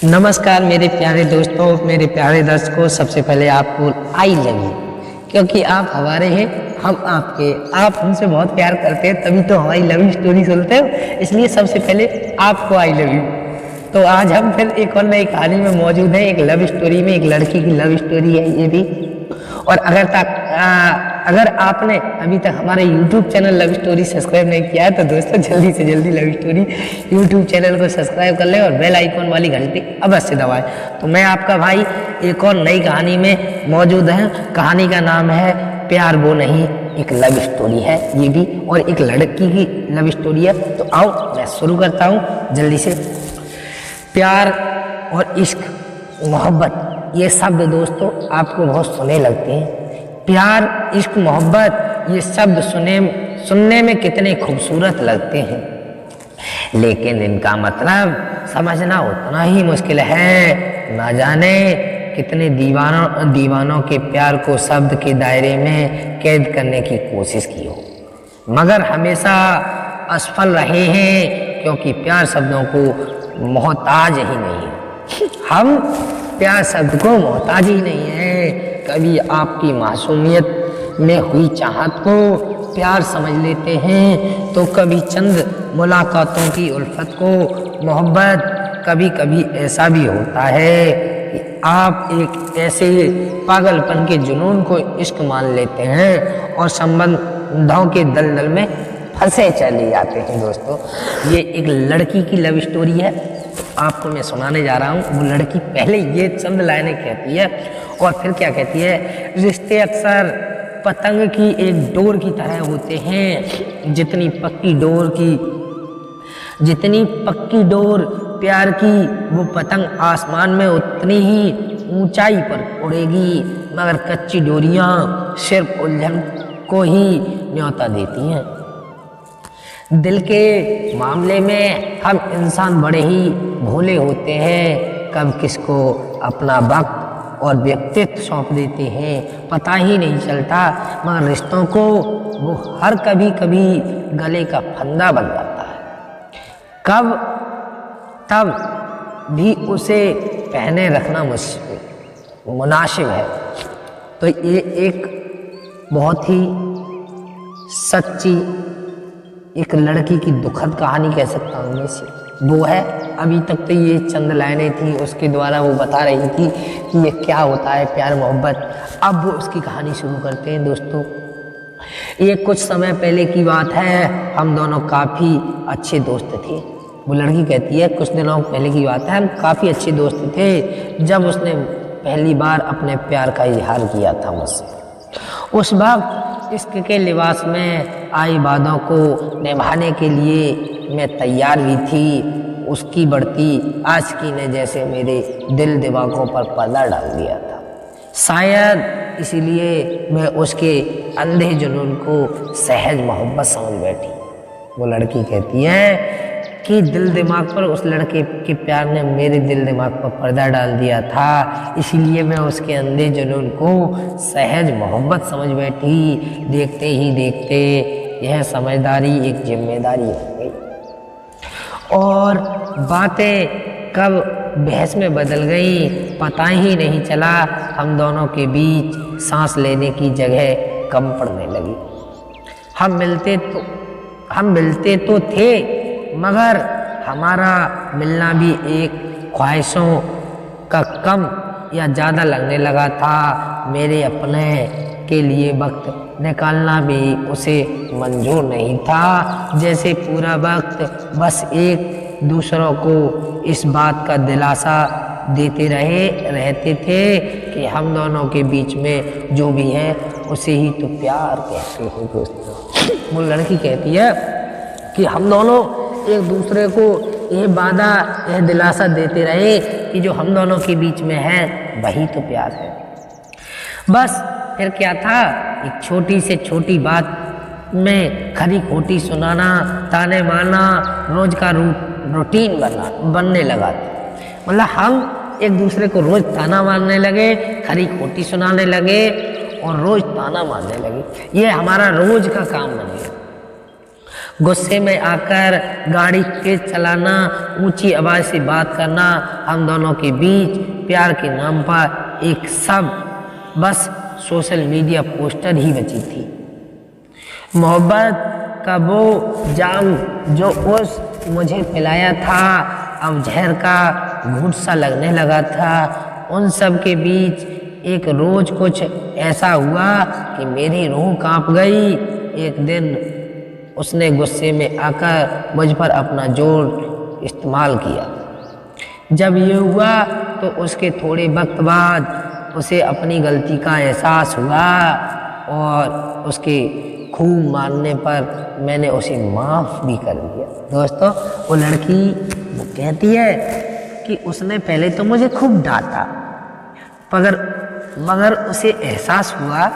नमस्कार मेरे प्यारे दोस्तों, मेरे प्यारे दर्शकों। सबसे पहले आपको आई लव यू, क्योंकि आप हमारे हैं, हम आपके। आप हमसे बहुत प्यार करते हैं, तभी तो हमारी लव स्टोरी सुनते हो। इसलिए सबसे पहले आपको आई लव यू। तो आज हम फिर एक और नई कहानी में मौजूद हैं। एक लव स्टोरी में, एक लड़की की लव स्टोरी है ये भी। और अगर आपने अभी तक हमारे YouTube channel love story subscribe नहीं किया है तो दोस्तों जल्दी से जल्दी लव स्टोरी YouTube चैनल को सब्सक्राइब कर लें और बेल आइकॉन वाली घंटी अवश्य दबाएं। तो मैं आपका भाई एक और नई कहानी में मौजूद है। कहानी का नाम है प्यार वो नहीं, एक लव स्टोरी है ये भी, और एक लड़की की लव स्टोरी है। तो आओ मैं शुरू करता हूँ जल्दी से। प्यार और इश्क, मोहब्बत, ये शब्द दोस्तों आपको बहुत सुने लगते हैं। प्यार, इश्क, मोहब्बत, ये शब्द सुनने में कितने खूबसूरत लगते हैं, लेकिन इनका मतलब समझना उतना ही मुश्किल है। ना जाने कितने दीवानों के प्यार को शब्द के दायरे में कैद करने की कोशिश की हो, मगर हमेशा असफल रहे हैं, क्योंकि प्यार शब्दों को मोहताज ही नहीं है। हम प्यार शब्द को मोहताज ही नहीं है। कभी आपकी मासूमियत में हुई चाहत को प्यार समझ लेते हैं, तो कभी चंद मुलाकातों की उल्फत को मोहब्बत। कभी कभी ऐसा भी होता है कि आप एक ऐसे पागलपन के जुनून को इश्क मान लेते हैं और संबंधों के दलदल में फंसे चले जाते हैं। दोस्तों ये एक लड़की की लव स्टोरी है, आपको मैं सुनाने जा रहा हूँ। वो लड़की पहले ये चंद लाइनें कहती है और फिर क्या कहती है। रिश्ते अक्सर पतंग की एक डोर की तरह होते हैं। जितनी पक्की डोर प्यार की, वो पतंग आसमान में उतनी ही ऊंचाई पर उड़ेगी, मगर कच्ची डोरियां सिर्फ उलझन को ही न्योता देती हैं। दिल के मामले में हम इंसान बड़े ही भोले होते हैं। कब किसको अपना वक्त और व्यक्तित्व सौंप देते हैं पता ही नहीं चलता, मगर रिश्तों को वो हर कभी गले का फंदा बन जाता है। कब तब भी उसे पहने रखना मुनासिब है। तो ये एक बहुत ही सच्ची एक लड़की की दुखद कहानी कह सकता हूँ मैं इसे। वो है, अभी तक तो ये चंद लाइनें थी, उसके द्वारा वो बता रही थी कि ये क्या होता है प्यार मोहब्बत। अब वो उसकी कहानी शुरू करते हैं। दोस्तों ये कुछ समय पहले की बात है, हम दोनों काफ़ी अच्छे दोस्त थे। वो लड़की कहती है कुछ दिनों पहले की बात है, हम काफ़ी अच्छे दोस्त थे जब उसने पहली बार अपने प्यार का इजहार किया था मुझसे। उस वक्त इश्क के लिबास में आई बातों को निभाने के लिए मैं तैयार भी थी। उसकी बढ़ती आशिकी ने जैसे मेरे दिल दिमागों पर पर्दा डाल दिया था। शायद इसीलिए मैं उसके अंधे जुनून को सहज मोहब्बत समझ बैठी। वो लड़की कहती है कि दिल दिमाग पर उस लड़के के प्यार ने मेरे दिल दिमाग पर पर्दा डाल दिया था, इसीलिए मैं उसके अंधे जुनून को सहज मोहब्बत समझ बैठी। देखते ही देखते यह समझदारी एक जिम्मेदारी हो गई और बातें कब बहस में बदल गई पता ही नहीं चला। हम दोनों के बीच सांस लेने की जगह कम पड़ने लगी। हम मिलते तो थे, मगर हमारा मिलना भी एक ख्वाहिशों का कम या ज़्यादा लगने लगा था। मेरे अपने के लिए वक्त निकालना भी उसे मंजूर नहीं था। जैसे पूरा वक्त बस एक दूसरों को इस बात का दिलासा देते रहते थे कि हम दोनों के बीच में जो भी है उसे ही तो प्यार कहते हैं। दोस्तों वो लड़की कहती है कि हम दोनों एक दूसरे को यह दिलासा देते रहे कि जो हम दोनों के बीच में है वही तो प्यार है। बस फिर क्या था, एक छोटी से छोटी बात में खरी खोटी सुनाना, ताने मारना रोज का रूटीन बनने लगा था। मतलब हम एक दूसरे को रोज ताना मारने लगे, खरी खोटी सुनाने लगे और रोज ताना मारने लगे। ये हमारा रोज का काम बन गया। गुस्से में आकर गाड़ी तेज चलाना, ऊंची आवाज से बात करना, हम दोनों के बीच प्यार के नाम पर एक सब बस सोशल मीडिया पोस्टर ही बची थी। मोहब्बत का वो जाम जो उस मुझे पिलाया था अब जहर का घूंट सा लगने लगा था। उन सब के बीच एक रोज कुछ ऐसा हुआ कि मेरी रूह कांप गई। एक दिन उसने गुस्से में आकर मुझ पर अपना जोर इस्तेमाल किया। जब ये हुआ तो उसके थोड़े वक्त बाद उसे अपनी गलती का एहसास हुआ और उसके खूब मानने पर मैंने उसे माफ़ भी कर दिया। दोस्तों, वो लड़की वो कहती है कि उसने पहले तो मुझे खूब डांटा, मगर उसे एहसास हुआ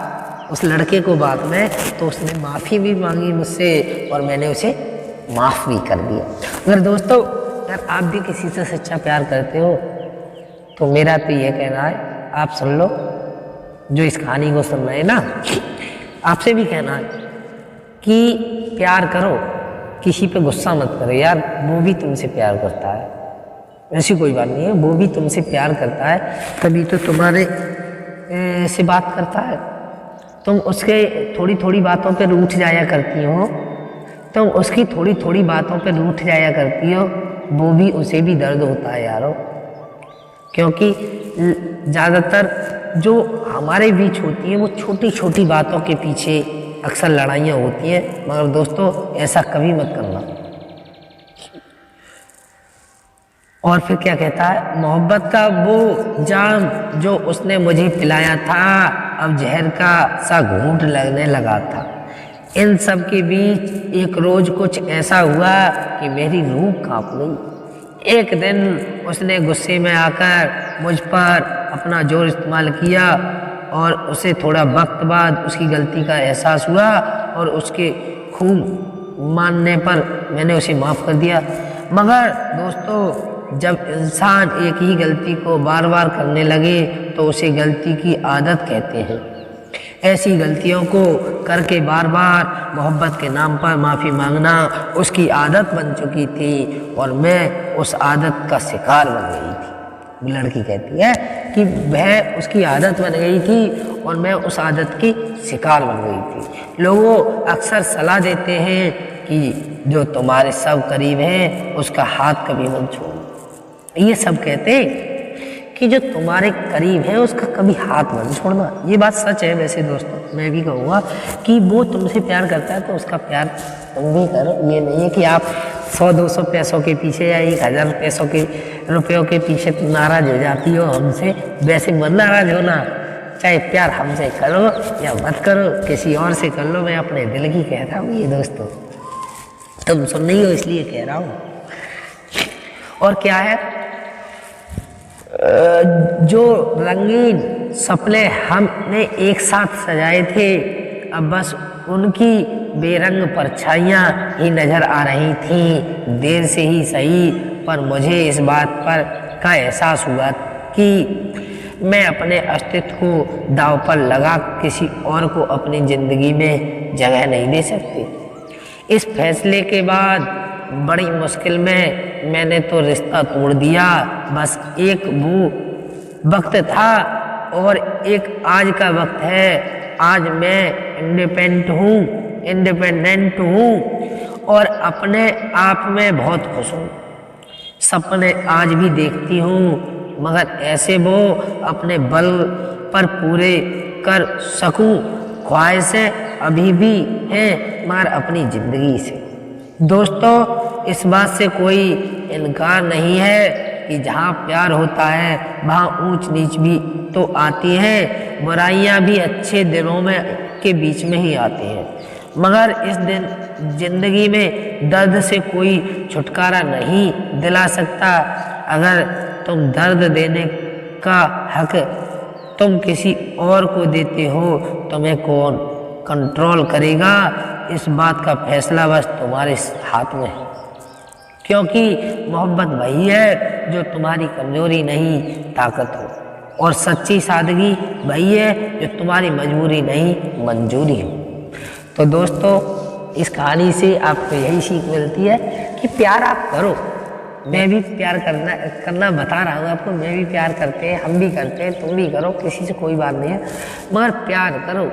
उस लड़के को बाद में, तो उसने माफ़ी भी मांगी मुझसे और मैंने उसे माफ़ भी कर दिया। अगर दोस्तों, अगर आप भी किसी से सच्चा प्यार करते हो तो मेरा तो ये कहना है, आप सुन लो जो इस कहानी को सुन रहे हैं ना, आपसे भी कहना है कि प्यार करो, किसी पे गुस्सा मत करो यार, वो भी तुमसे प्यार करता है, ऐसी कोई बात नहीं है, वो भी तुमसे प्यार करता है तभी तो तुम्हारे से बात करता है। तुम उसके थोड़ी थोड़ी बातों पे रूठ जाया करती हो, तुम उसकी थोड़ी थोड़ी बातों पे रूठ जाया करती हो, वो भी उसे भी दर्द होता है यारो। क्योंकि ज़्यादातर जो हमारे बीच होती है वो छोटी छोटी बातों के पीछे अक्सर लड़ाइयाँ होती हैं। मगर दोस्तों, ऐसा कभी मत करना। और फिर क्या कहता है, मोहब्बत का वो जाम जो उसने मुझे पिलाया था अब जहर का सा घूंट लगने लगा था। इन सब के बीच एक रोज कुछ ऐसा हुआ कि मेरी रूह कांप गई। एक दिन उसने गुस्से में आकर मुझ पर अपना जोर इस्तेमाल किया और उसे थोड़ा वक्त बाद उसकी गलती का एहसास हुआ और उसके खूब मानने पर मैंने उसे माफ़ कर दिया। मगर दोस्तों, जब इंसान एक ही गलती को बार बार करने लगे तो उसे गलती की आदत कहते हैं। ऐसी गलतियों को करके बार बार मोहब्बत के नाम पर माफ़ी मांगना उसकी आदत बन चुकी थी और मैं उस आदत का शिकार बन गई थी। लड़की कहती है कि वह उसकी आदत बन गई थी और मैं उस आदत की शिकार बन गई थी। लोगों अक्सर सलाह देते हैं कि जो तुम्हारे सब करीब हैं उसका हाथ कभी मत छोड़ो। ये सब कहते हैं कि जो तुम्हारे करीब है उसका कभी हाथ मत छोड़ना। ये बात सच है। वैसे दोस्तों, मैं भी कहूँगा कि वो तुमसे प्यार करता है तो उसका प्यार तुम भी करो। ये नहीं है कि आप 100-200 पैसों के पीछे या 1000 रुपयों के पीछे तुम नाराज हो जाती हो हमसे। वैसे मत नाराज होना, चाहे प्यार हमसे करो या मत करो, किसी और से कर लो। मैं अपने दिल की कह रहा हूँ ये दोस्तों, तुम सुन नहीं हो इसलिए कह रहा हूँ। और क्या है, जो रंगीन सपने हमने एक साथ सजाए थे अब बस उनकी बेरंग परछाइयाँ ही नजर आ रही थीं। देर से ही सही पर मुझे इस बात पर का एहसास हुआ कि मैं अपने अस्तित्व को दांव पर लगा किसी और को अपनी ज़िंदगी में जगह नहीं दे सकती। इस फैसले के बाद बड़ी मुश्किल में मैंने तो रिश्ता तोड़ दिया। बस एक वो वक्त था और एक आज का वक्त है। आज मैं इंडिपेंडेंट हूँ और अपने आप में बहुत खुश हूँ। सपने आज भी देखती हूँ मगर ऐसे वो अपने बल पर पूरे कर सकूँ। ख्वाहिशें अभी भी हैं मगर अपनी ज़िंदगी से। दोस्तों, इस बात से कोई इनकार नहीं है कि जहाँ प्यार होता है वहाँ ऊंच नीच भी तो आती है, बुराइयाँ भी अच्छे दिनों में के बीच में ही आती हैं। मगर इस दिन जिंदगी में दर्द से कोई छुटकारा नहीं दिला सकता। अगर तुम दर्द देने का हक तुम किसी और को देते हो, तुम्हें कौन कंट्रोल करेगा? इस बात का फैसला बस तुम्हारे हाथ में है। क्योंकि मोहब्बत वही है जो तुम्हारी कमजोरी नहीं ताकत हो, और सच्ची सादगी वही है जो तुम्हारी मजबूरी नहीं मंजूरी हो। तो दोस्तों, इस कहानी से आपको यही सीख मिलती है कि प्यार आप करो। मैं भी प्यार करना बता रहा हूँ आपको, मैं भी प्यार करते हैं, हम भी करते हैं, तुम भी करो, किसी से कोई बात नहीं है, मगर प्यार करो,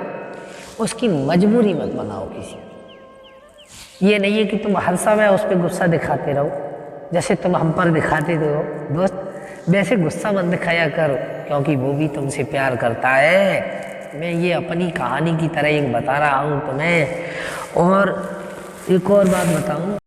उसकी मजबूरी मत बनाओ किसी। ये नहीं है कि तुम हर समय उस पर गुस्सा दिखाते रहो, जैसे तुम हम पर दिखाते हो दोस्त, वैसे गुस्सा मत दिखाया करो, क्योंकि वो भी तुमसे प्यार करता है। मैं ये अपनी कहानी की तरह एक बता रहा हूँ तुम्हें। और एक और बात बताऊँ,